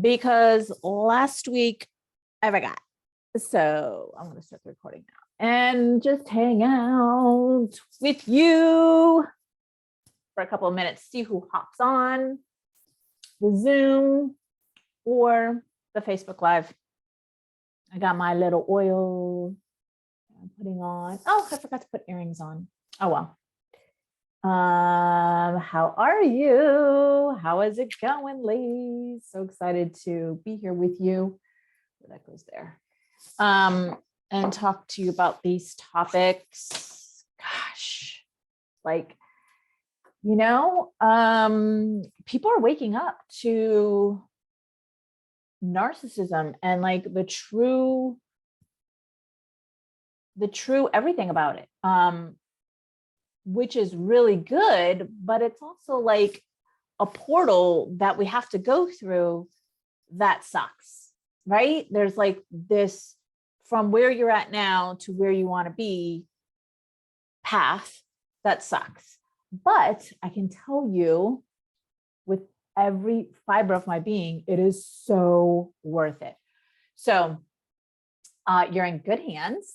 because last week I forgot. So I'm going to start the recording now and just hang out with you for a couple of minutes, see who hops on the Zoom or the Facebook Live. I got my little oil I'm putting on. Oh, I forgot to put earrings on. Oh, well. How are you? How is it going, ladies? So excited to be here with you. That goes there. And talk to you about these topics. Gosh, like, people are waking up to narcissism and like the true everything about it. Which is really good, but it's also like a portal that we have to go through that sucks, right? There's like this from where you're at now to where you want to be path that sucks. But I can tell you with every fiber of my being, it is so worth it. So you're in good hands.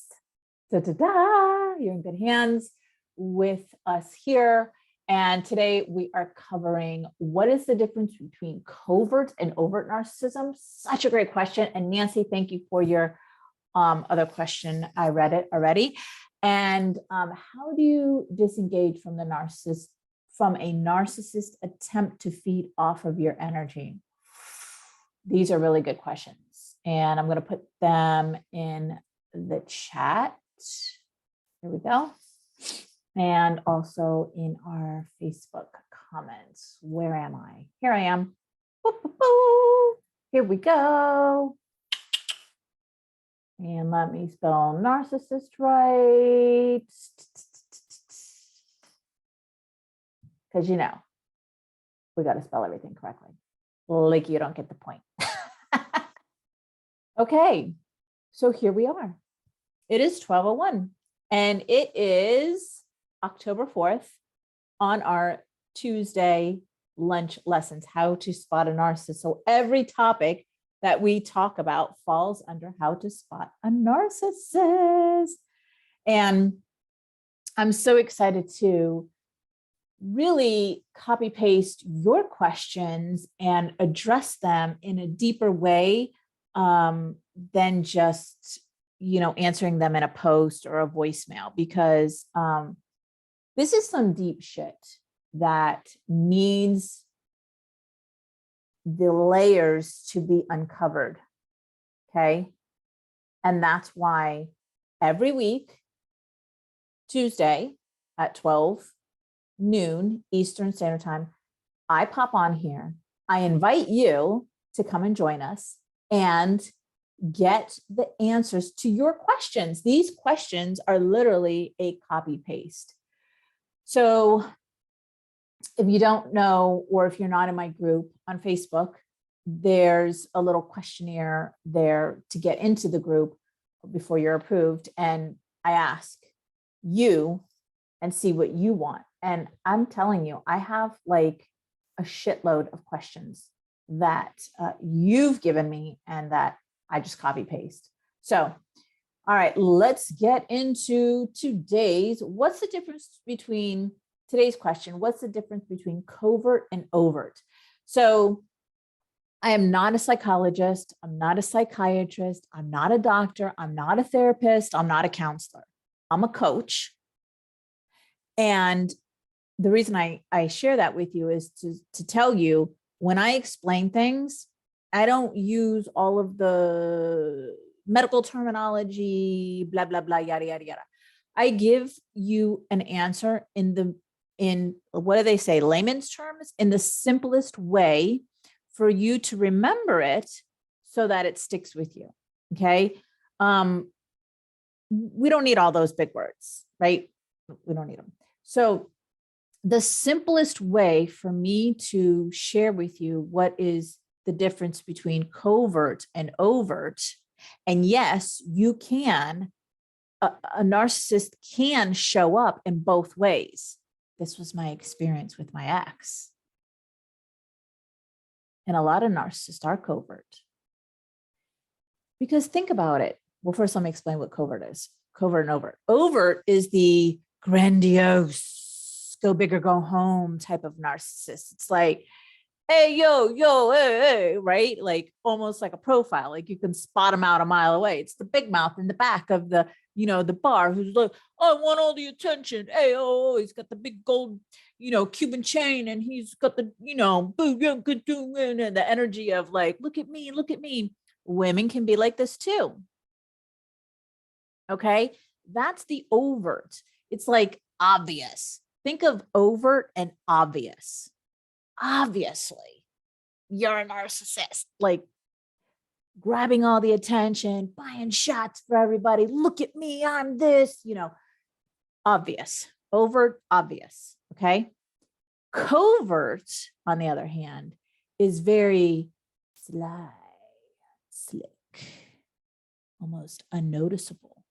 You're in good hands with us here. And today we are covering what is the difference between covert and overt narcissism. Such a great question. And Nancy, thank you for your other question. I read it already. And how do you disengage from the narcissist, from a narcissist attempt to feed off of your energy? These are really good questions. And I'm going to put them in the chat. Here we go. And also in our Facebook comments. Where am I? Here I am. Boop, boop, boop. Here we go. And let me spell narcissist right. Because we got to spell everything correctly. Like you don't get the point. Okay, so here we are. It is 12:01 and it is October 4th on our Tuesday lunch lessons, how to spot a narcissist. So every topic that we talk about falls under how to spot a narcissist. And I'm so excited to really copy paste your questions and address them in a deeper way than just, answering them in a post or a voicemail, because this is some deep shit that needs the layers to be uncovered. Okay. And that's why every week, Tuesday at 12 noon Eastern Standard Time, I pop on here. I invite you to come and join us and get the answers to your questions. These questions are literally a copy paste. So if you don't know, or if you're not in my group on Facebook, there's a little questionnaire there to get into the group before you're approved. And I ask you and see what you want. And I'm telling you, I have like a shitload of questions that you've given me and that I just copy paste. So, all right, let's get into what's the difference between today's question? What's the difference between covert and overt? So I am not a psychologist. I'm not a psychiatrist. I'm not a doctor. I'm not a therapist. I'm not a counselor. I'm a coach. And the reason I share that with you is to tell you, when I explain things, I don't use all of the medical terminology, blah, blah, blah, yada, yada, yada. I give you an answer in what do they say, layman's terms, in the simplest way for you to remember it so that it sticks with you. Okay. We don't need all those big words, right? We don't need them. So the simplest way for me to share with you what is the difference between covert and overt, and yes, you can, a narcissist can show up in both ways. This was my experience with my ex. And a lot of narcissists are covert. Because think about it. Well, first, let me explain what covert is. Covert and overt. Overt is the grandiose, go big or go home type of narcissist. It's like, hey, yo, hey, right? Like almost like a profile. Like you can spot him out a mile away. It's the big mouth in the back of the, the bar who's like, I want all the attention. Hey, he's got the big gold, Cuban chain, and he's got the, and the energy of like, look at me, look at me. Women can be like this too. Okay. That's the overt. It's like obvious. Think of overt and obvious. Obviously, you're a narcissist, like grabbing all the attention, buying shots for everybody. Look at me, I'm this, obvious, overt, obvious. Okay. Covert, on the other hand, is very sly, slick, almost unnoticeable.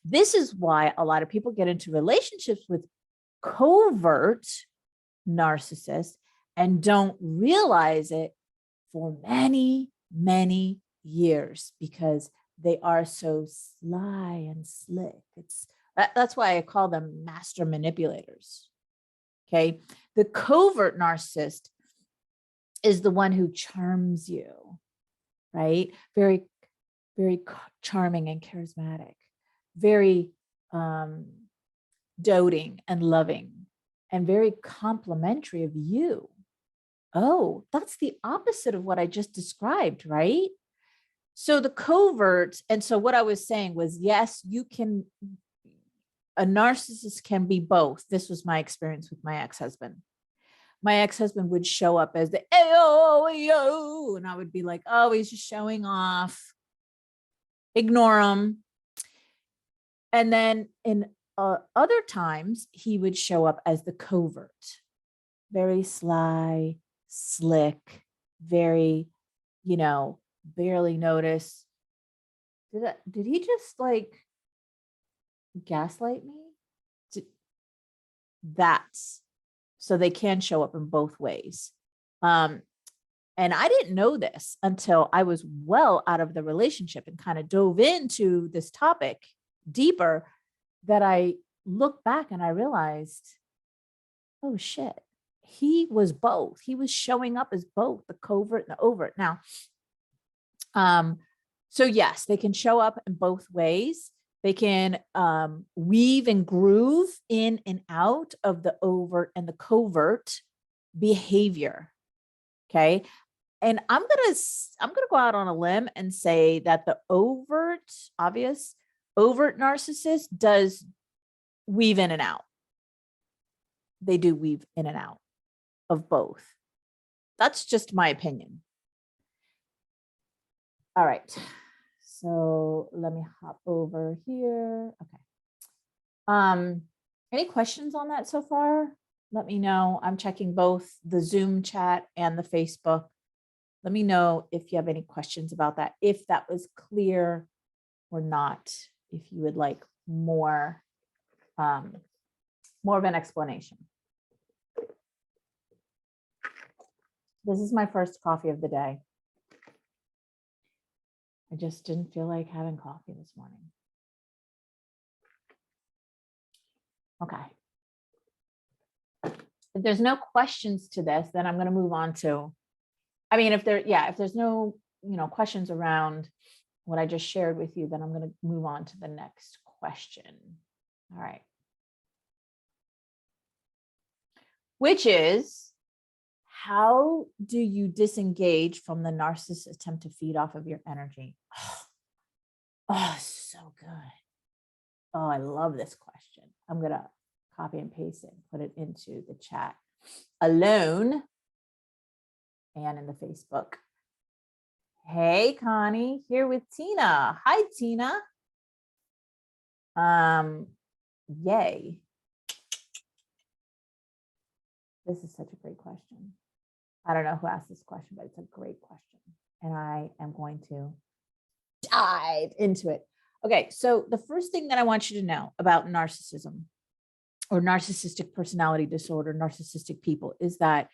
This is why a lot of people get into relationships with covert narcissists and don't realize it for many, many years because they are so sly and slick. That's why I call them master manipulators. Okay. The covert narcissist is the one who charms you, right? Very, very charming and charismatic, very doting and loving, and very complimentary of you. Oh, that's the opposite of what I just described, right? So the covert, and so what I was saying was, yes, a narcissist can be both. This was my experience with my ex-husband. My ex-husband would show up as the, yo, and I would be like, oh, he's just showing off. Ignore him. And then in other times, he would show up as the covert, very sly, slick, very, barely notice. Did he just like gaslight me? That's so they can show up in both ways. And I didn't know this until I was well out of the relationship and kind of dove into this topic deeper, that I looked back and I realized, oh shit, he was both. He was showing up as both the covert and the overt. Now, so yes, they can show up in both ways. They can weave and groove in and out of the overt and the covert behavior. Okay. And I'm gonna go out on a limb and say that the overt narcissist does weave in and out. They do weave in and out of both. That's just my opinion. All right. So let me hop over here. Okay. Any questions on that so far? Let me know. I'm checking both the Zoom chat and the Facebook. Let me know if you have any questions about that, if that was clear or not, if you would like more of an explanation. This is my first coffee of the day. I just didn't feel like having coffee this morning. Okay. If there's no questions to this, then I'm going to move on to, if there's no, questions around what I just shared with you, then I'm going to move on to the next question. All right. Which is, how do you disengage from the narcissist's attempt to feed off of your energy? Oh, so good. Oh, I love this question. I'm going to copy and paste it and put it into the chat alone and in the Facebook. Hey, Connie, here with Tina. Hi, Tina. Yay. This is such a great question. I don't know who asked this question, but it's a great question. And I am going to dive into it. Okay, so the first thing that I want you to know about narcissism or narcissistic personality disorder, narcissistic people, is that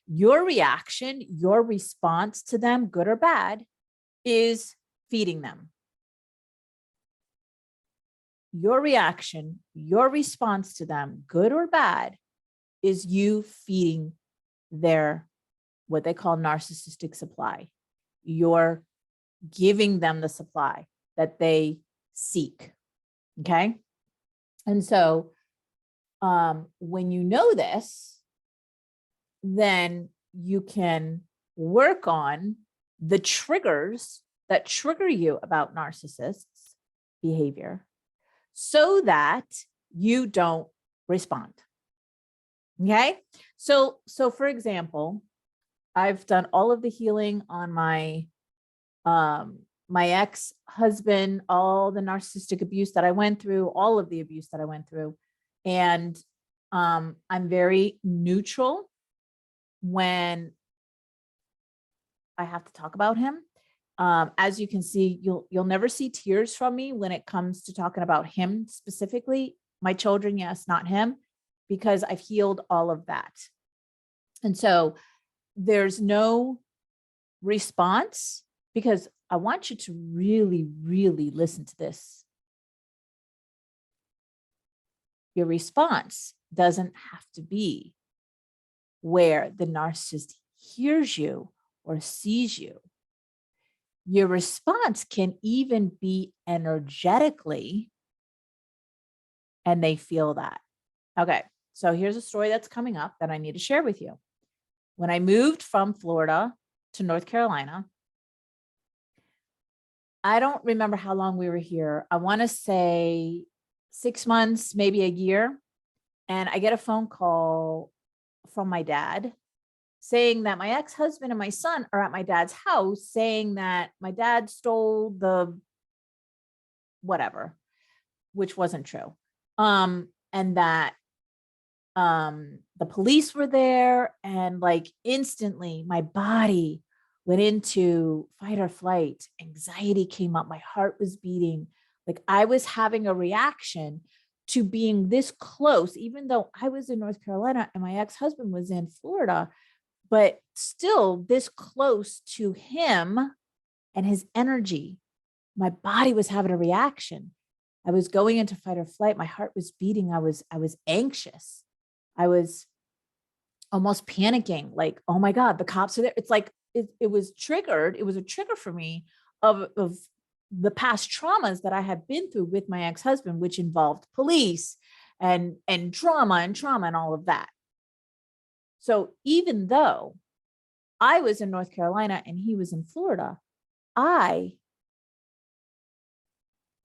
Your reaction, your response to them, good or bad, is feeding them. Your reaction, your response to them, good or bad, is you feeding their, what they call narcissistic supply. You're giving them the supply that they seek. Okay. And so when you know this, then you can work on the triggers that trigger you about narcissists' behavior so that you don't respond. Okay. So for example, I've done all of the healing on my ex-husband, all the narcissistic abuse that I went through, all of the abuse that I went through. And I'm very neutral when I have to talk about him. As you can see, you'll never see tears from me when it comes to talking about him specifically. My children, yes, not him, because I've healed all of that. And so there's no response, because I want you to really, really listen to this. Your response doesn't have to be where the narcissist hears you or sees you. Your response can even be energetically, and they feel that. Okay, so here's a story that's coming up that I need to share with you. When I moved from Florida to North Carolina, I don't remember how long we were here. I want to say 6 months, maybe a year. And I get a phone call from my dad saying that my ex-husband and my son are at my dad's house, saying that my dad stole the whatever, which wasn't true. And that the police were there, and like instantly my body went into fight or flight. Anxiety came up. My heart was beating. Like I was having a reaction to being this close, even though I was in North Carolina and my ex-husband was in Florida, but still this close to him and his energy. My body was having a reaction. I was going into fight or flight. My heart was beating. I was anxious. I was almost panicking, like, oh my God, the cops are there. It's like, it was triggered. It was a trigger for me of the past traumas that I had been through with my ex-husband, which involved police and trauma and all of that. So even though I was in North Carolina and he was in Florida, I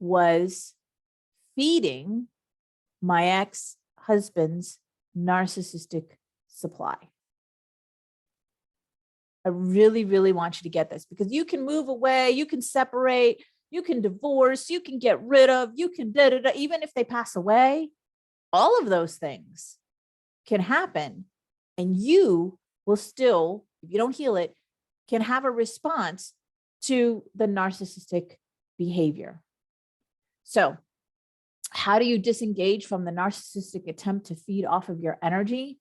was feeding my ex-husband's narcissistic supply. I really, really want you to get this, because you can move away, you can separate, you can divorce, you can get rid of, you can even if they pass away, all of those things can happen. And you will still, if you don't heal it, can have a response to the narcissistic behavior. So how do you disengage from the narcissistic attempt to feed off of your energy?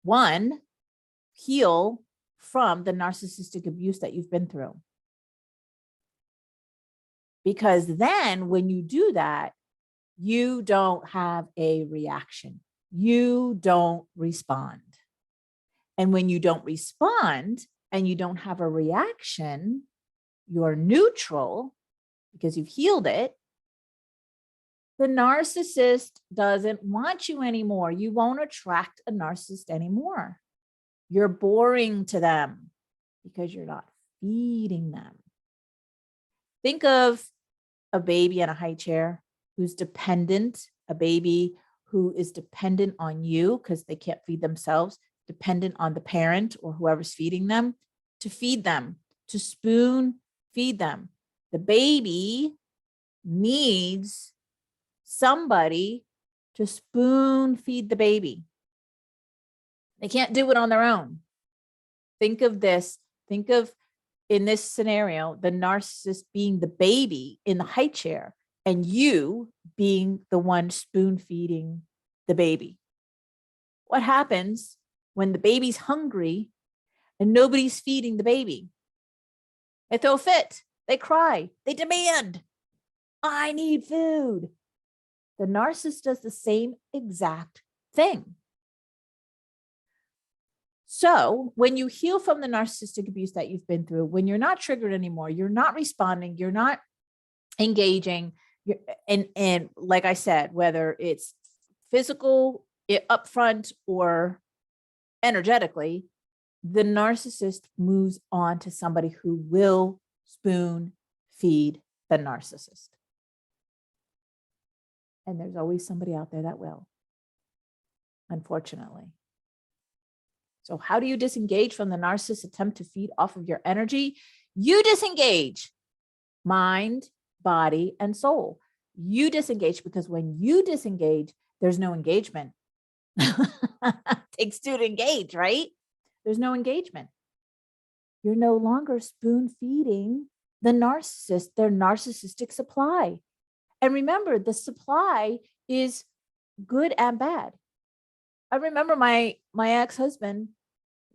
One, heal from the narcissistic abuse that you've been through. Because then when you do that, you don't have a reaction. You don't respond. And when you don't respond and you don't have a reaction, you're neutral because you've healed it. The narcissist doesn't want you anymore. You won't attract a narcissist anymore. You're boring to them because you're not feeding them. Think of a baby in a high chair who's dependent, a baby who is dependent on you because they can't feed themselves, dependent on the parent or whoever's feeding them, to spoon feed them. The baby needs somebody to spoon feed the baby. They can't do it on their own. Think of this. Think of, in this scenario, the narcissist being the baby in the high chair and you being the one spoon feeding the baby. What happens when the baby's hungry and nobody's feeding the baby. They throw a fit, they cry, they demand, I need food. The narcissist does the same exact thing. So when you heal from the narcissistic abuse that you've been through, when you're not triggered anymore, you're not responding, you're not engaging, and like I said, whether it's physical, upfront, or energetically, the narcissist moves on to somebody who will spoon feed the narcissist. And there's always somebody out there that will, unfortunately. So how do you disengage from the narcissist's attempt to feed off of your energy? You disengage mind, body, and soul. You disengage, because when you disengage, there's no engagement. Takes two to engage, right? There's no engagement. You're no longer spoon feeding the narcissist their narcissistic supply. And remember, the supply is good and bad. I remember my ex-husband,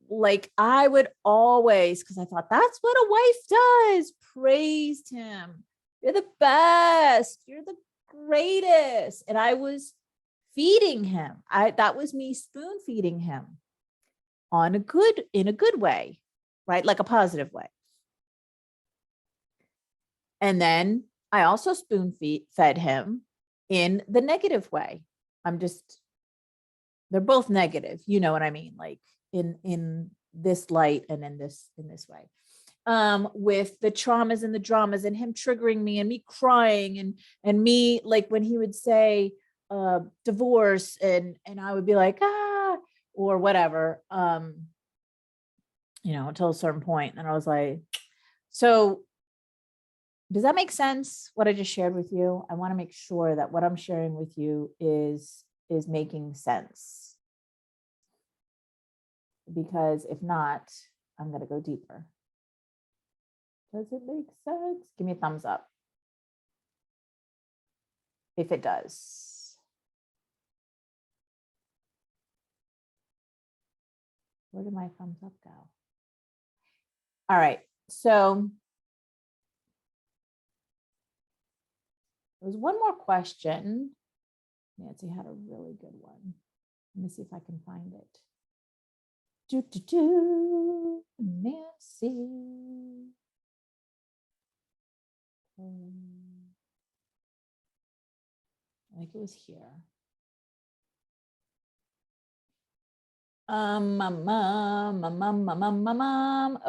like I would always, because I thought that's what a wife does, praised him. You're the best. You're the greatest. And I was feeding him. That was me spoon feeding him in a good way, right? Like a positive way. And then I also spoon fed him in the negative way. They're both negative. You know what I mean? Like in this light and in this way. With the traumas and the dramas and him triggering me and me crying and me, like when he would say divorce and I would be like, or whatever, until a certain point. And I was like, so does that make sense? What I just shared with you? I want to make sure that what I'm sharing with you is making sense. Because if not, I'm going to go deeper. Does it make sense? Give me a thumbs up if it does. Where did my thumbs up go? All right. So there was one more question. Nancy had a really good one. Let me see if I can find it. Nancy. I think it was here.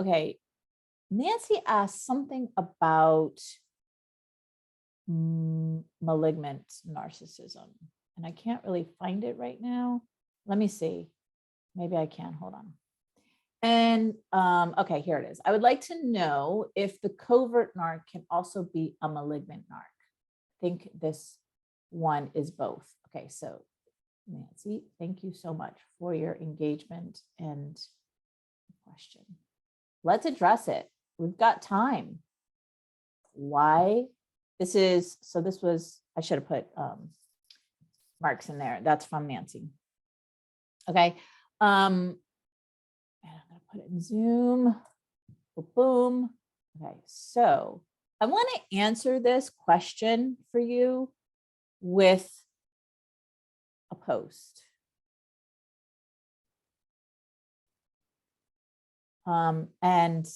Okay. Nancy asked something about malignant narcissism, and I can't really find it right now. Let me see. Maybe I can. Hold on. And okay, here it is. I would like to know if the covert narc can also be a malignant narc. I think this one is both. Okay, so Nancy, thank you so much for your engagement and question. Let's address it. We've got time. Why? This was, I should have put marks in there. That's from Nancy. Okay. And I'm going to put it in Zoom. Boom. Okay. So I want to answer this question for you with a post. And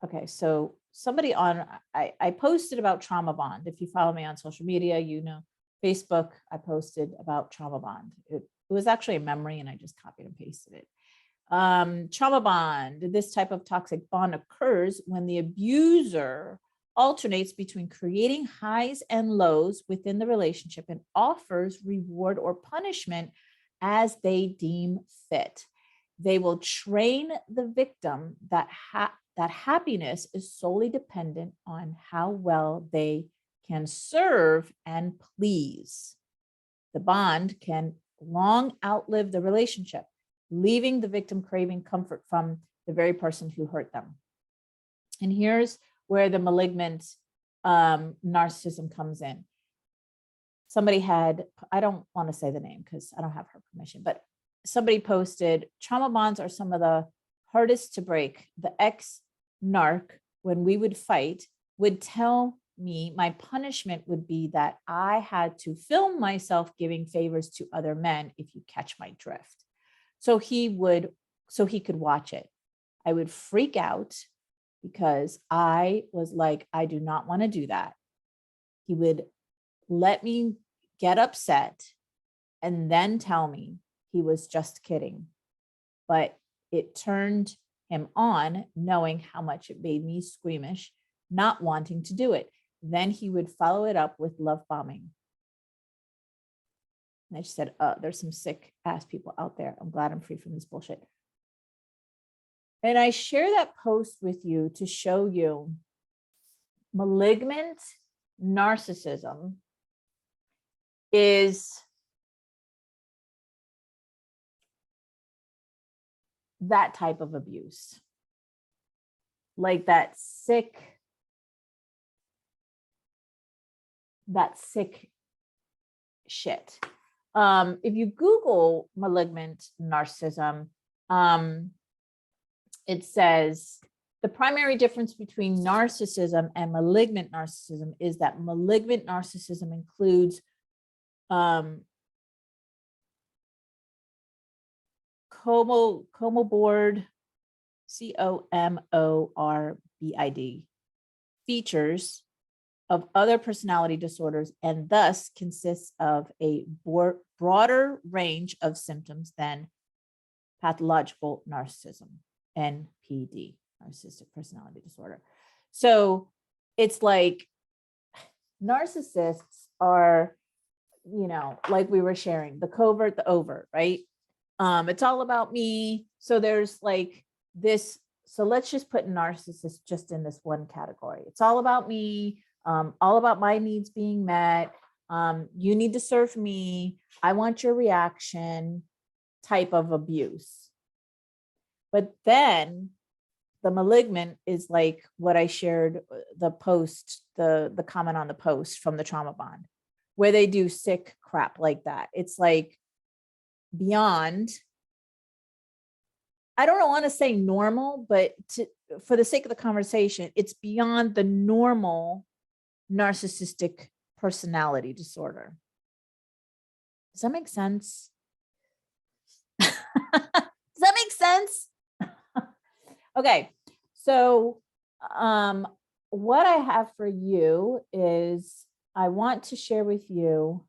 okay, so somebody I posted about Trauma Bond. If you follow me on social media, you know, Facebook, I posted about Trauma Bond. It was actually a memory and I just copied and pasted it. Trauma bond, this type of toxic bond occurs when the abuser alternates between creating highs and lows within the relationship and offers reward or punishment as they deem fit. They will train the victim that happiness is solely dependent on how well they can serve and please. The bond can long outlive the relationship, leaving the victim craving comfort from the very person who hurt them. And here's where the malignant narcissism comes in. Somebody had, I don't want to say the name because I don't have her permission, but somebody posted, trauma bonds are some of the hardest to break. The ex-narc, when we would fight, would tell me my punishment would be that I had to film myself giving favors to other men, if you catch my drift. So he could watch it. I would freak out because I was like, I do not want to do that. He would let me get upset and then tell me he was just kidding. But it turned him on, knowing how much it made me squeamish, not wanting to do it. Then he would follow it up with love bombing. And I just said, there's some sick ass people out there. I'm glad I'm free from this bullshit. And I share that post with you to show you malignant narcissism is that type of abuse, like that sick shit. If you Google malignant narcissism, it says the primary difference between narcissism and malignant narcissism is that malignant narcissism includes comorbid, comorbid features of other personality disorders, and thus consists of a broader range of symptoms than pathological narcissism, NPD, narcissistic personality disorder. So it's like narcissists are, like we were sharing, the covert, the overt, right? It's all about me. So there's like this. So let's just put narcissists just in this one category. It's all about me, all about my needs being met. You need to serve me. I want your reaction type of abuse. But then the malignant is like what I shared, the post, the comment on the post from the trauma bond, where they do sick crap like that. It's like beyond, I don't want to say normal, but for the sake of the conversation, it's beyond the normal narcissistic personality disorder. Does that make sense? Does that make sense? Okay, so what I have for you is I want to share with you,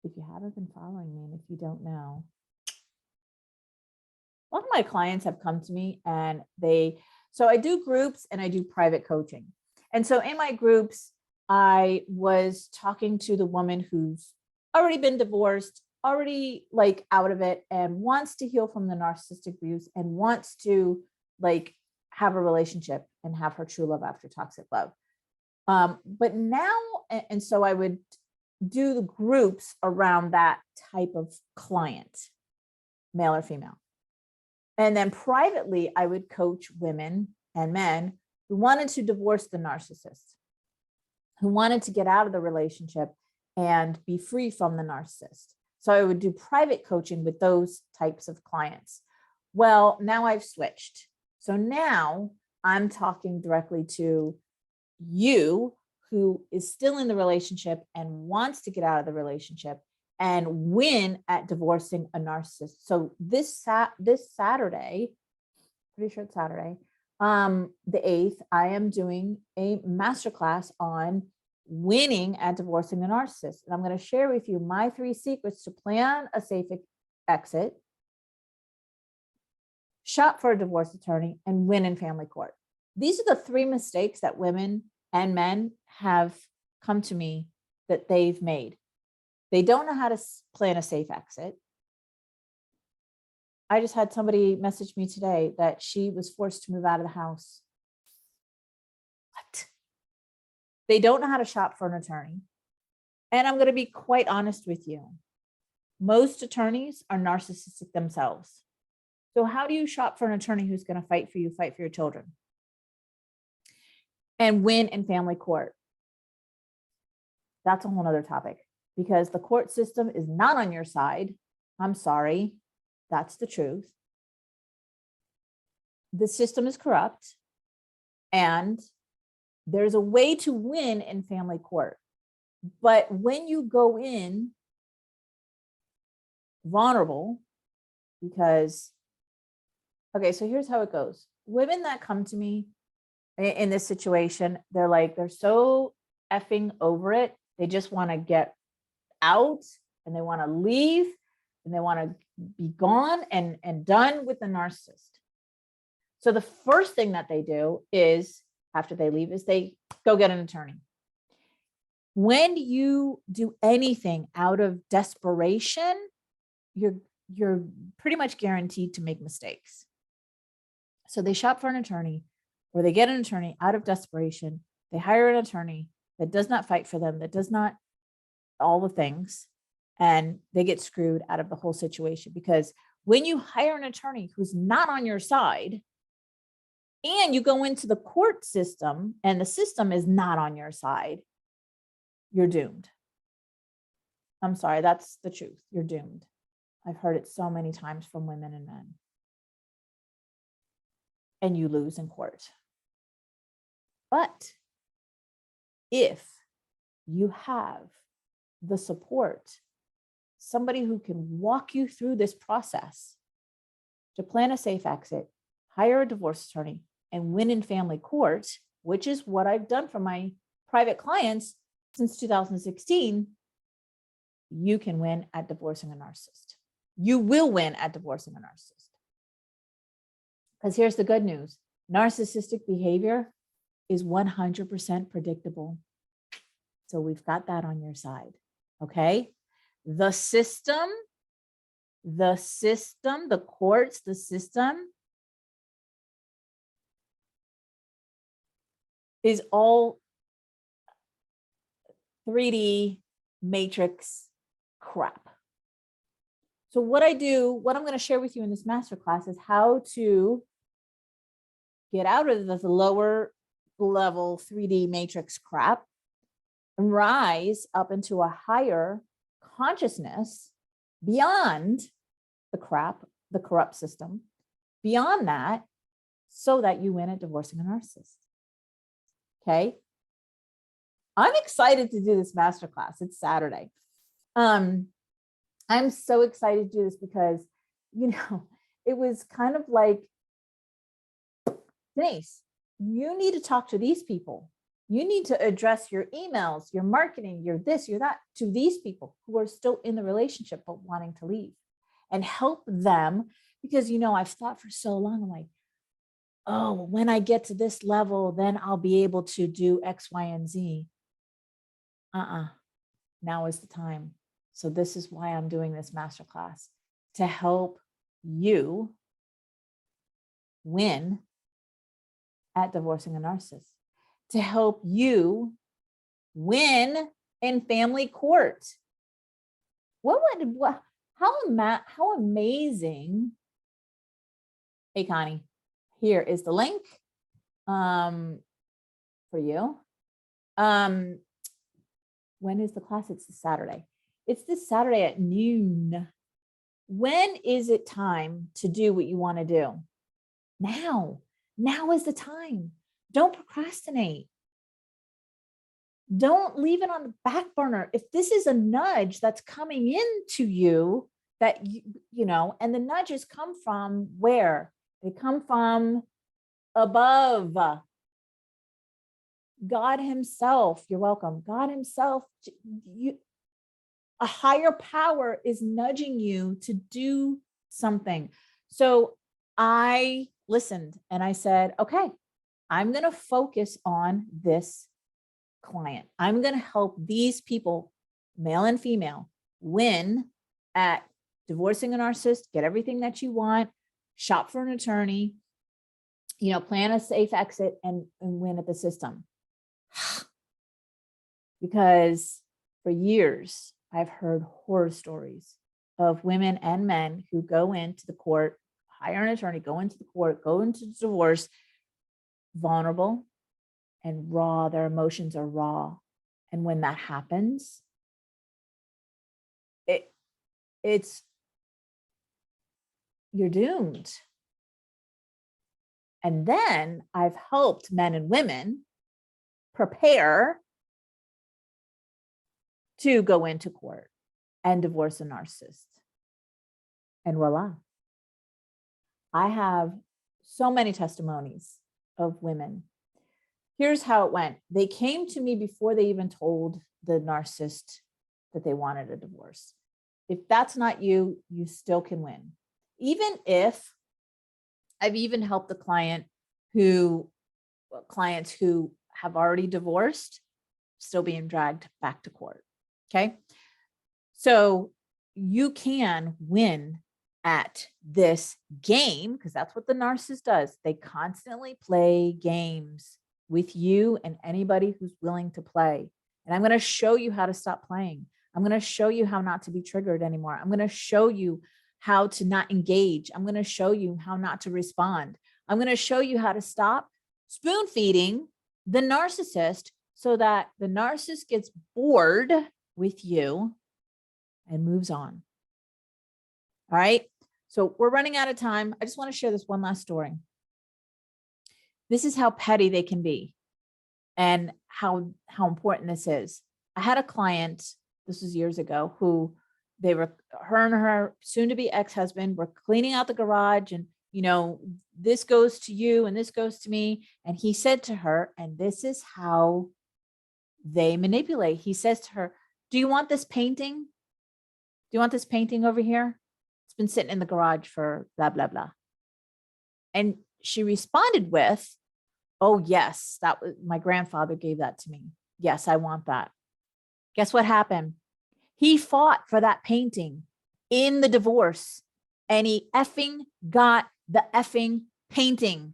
if you haven't been following me and if you don't know, a lot of my clients have come to me and so I do groups and I do private coaching. And so in my groups, I was talking to the woman who's already been divorced, already like out of it, and wants to heal from the narcissistic abuse and wants to like have a relationship and have her true love after toxic love. But now, and so I would do the groups around that type of client, male or female. And then privately, I would coach women and men who wanted to divorce the narcissist, who wanted to get out of the relationship and be free from the narcissist. So I would do private coaching with those types of clients. Well, now I've switched. So now I'm talking directly to you who is still in the relationship and wants to get out of the relationship and win at divorcing a narcissist. So this Saturday, pretty sure it's Saturday, the 8th, I am doing a masterclass on winning at divorcing a narcissist. And I'm going to share with you my 3 secrets to plan a safe exit, shop for a divorce attorney, and win in family court. These are the 3 mistakes that women and men have come to me that they've made. They don't know how to plan a safe exit. I just had somebody message me today that she was forced to move out of the house. What? They don't know how to shop for an attorney. And I'm going to be quite honest with you. Most attorneys are narcissistic themselves. So how do you shop for an attorney who's going to fight for you, fight for your children, and win in family court? That's a whole nother topic, because the court system is not on your side I'm sorry. That's the truth. The system is corrupt, and there's a way to win in family court. But when you go in vulnerable, because, okay, so here's how it goes. Women that come to me in this situation, they're so effing over it. They just want to get out, and they want to leave, and they want to be gone and done with the narcissist. So the first thing that they do is, after they leave, is they go get an attorney. When you do anything out of desperation, you're pretty much guaranteed to make mistakes. So they shop for an attorney, or they get an attorney out of desperation. They hire an attorney that does not fight for them, that does not all the things, and they get screwed out of the whole situation. Because when you hire an attorney who's not on your side, and you go into the court system and the system is not on your side, you're doomed. I'm sorry, that's the truth. You're doomed. I've heard it so many times from women and men. And you lose in court. But if you have the support, somebody who can walk you through this process to plan a safe exit, hire a divorce attorney, and win in family court, which is what I've done for my private clients since 2016, you can win at divorcing a narcissist. You will win at divorcing a narcissist. Because here's the good news. Narcissistic behavior is 100% predictable. So we've got that on your side, okay? The system, the courts, the system is all 3D matrix crap. So what I'm going to share with you in this masterclass is how to get out of the lower level 3D matrix crap and rise up into a higher consciousness beyond the crap, the corrupt system, beyond that, so that you win at divorcing a narcissist. Okay. I'm excited to do this masterclass. It's Saturday. I'm so excited to do this because, it was kind of like, Denise, you need to talk to these people. You need to address your emails, your marketing, your this, your that, to these people who are still in the relationship but wanting to leave, and help them. Because, I've thought for so long, I'm like, oh, when I get to this level, then I'll be able to do X, Y, and Z. Now is the time. So this is why I'm doing this masterclass, to help you win at divorcing a narcissist, to help you win in family court. How amazing. Hey, Connie, here is the link for you. When is the class? It's this Saturday. It's this Saturday at noon. When is it time to do what you want to do? Now. Now is the time. Don't procrastinate. Don't leave it on the back burner. If this is a nudge that's coming into you, that and the nudges come from where? They come from above. God himself. You're welcome. God himself. A higher power is nudging you to do something. So I listened and I said, okay, I'm going to focus on this client. I'm going to help these people, male and female, win at divorcing a narcissist, get everything that you want, shop for an attorney, plan a safe exit, and win at the system. Because for years, I've heard horror stories of women and men who go into the court, hire an attorney, go into the court, go into divorce, vulnerable and raw. Their emotions are raw. And when that happens, it's you're doomed. And then I've helped men and women prepare to go into court and divorce a narcissist. And voila. I have so many testimonies of women. Here's how it went. They came to me before they even told the narcissist that they wanted a divorce. If that's not you, you still can win. Even if I've even helped the clients who have already divorced, still being dragged back to court. Okay. So you can win at this game, because that's what the narcissist does. They constantly play games with you and anybody who's willing to play. And I'm going to show you how to stop playing. I'm going to show you how not to be triggered anymore. I'm going to show you how to not engage. I'm going to show you how not to respond. I'm going to show you how to stop spoon feeding the narcissist so that the narcissist gets bored with you and moves on. All right. So we're running out of time. I just want to share this one last story. This is how petty they can be and how important this is. I had a client, this was years ago, who her and her soon-to-be ex-husband were cleaning out the garage, and, you know, this goes to you and this goes to me. And he said to her, and this is how they manipulate. He says to her, do you want this painting? Do you want this painting over here? It's been sitting in the garage for blah, blah, blah. And she responded with, oh, yes, that was my grandfather gave that to me. Yes, I want that. Guess what happened? He fought for that painting in the divorce, and he effing got the effing painting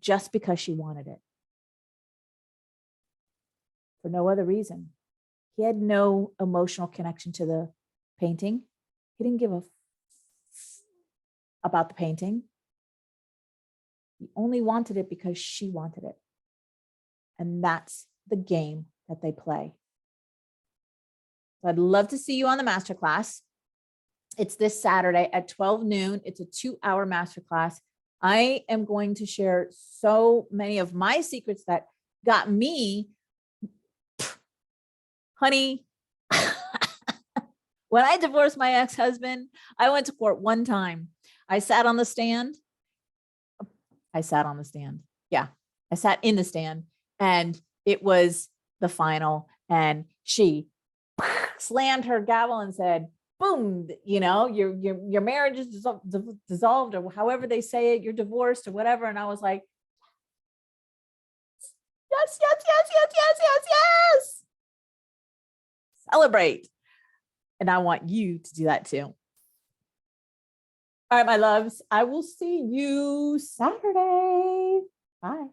just because she wanted it. For no other reason. He had no emotional connection to the painting. He didn't give a about the painting. He only wanted it because she wanted it. And that's the game that they play. So I'd love to see you on the masterclass. It's this Saturday at 12 noon. It's a 2-hour masterclass. I am going to share so many of my secrets that got me, honey. When I divorced my ex-husband, I went to court one time. I sat on the stand. Yeah, I sat in the stand, and it was the final. And she slammed her gavel and said, boom, you know, your marriage is dissolved, or however they say it, you're divorced or whatever. And I was like, yes, yes, yes, yes, yes, yes, yes. Celebrate. And I want you to do that too. All right, my loves, I will see you Saturday. Bye.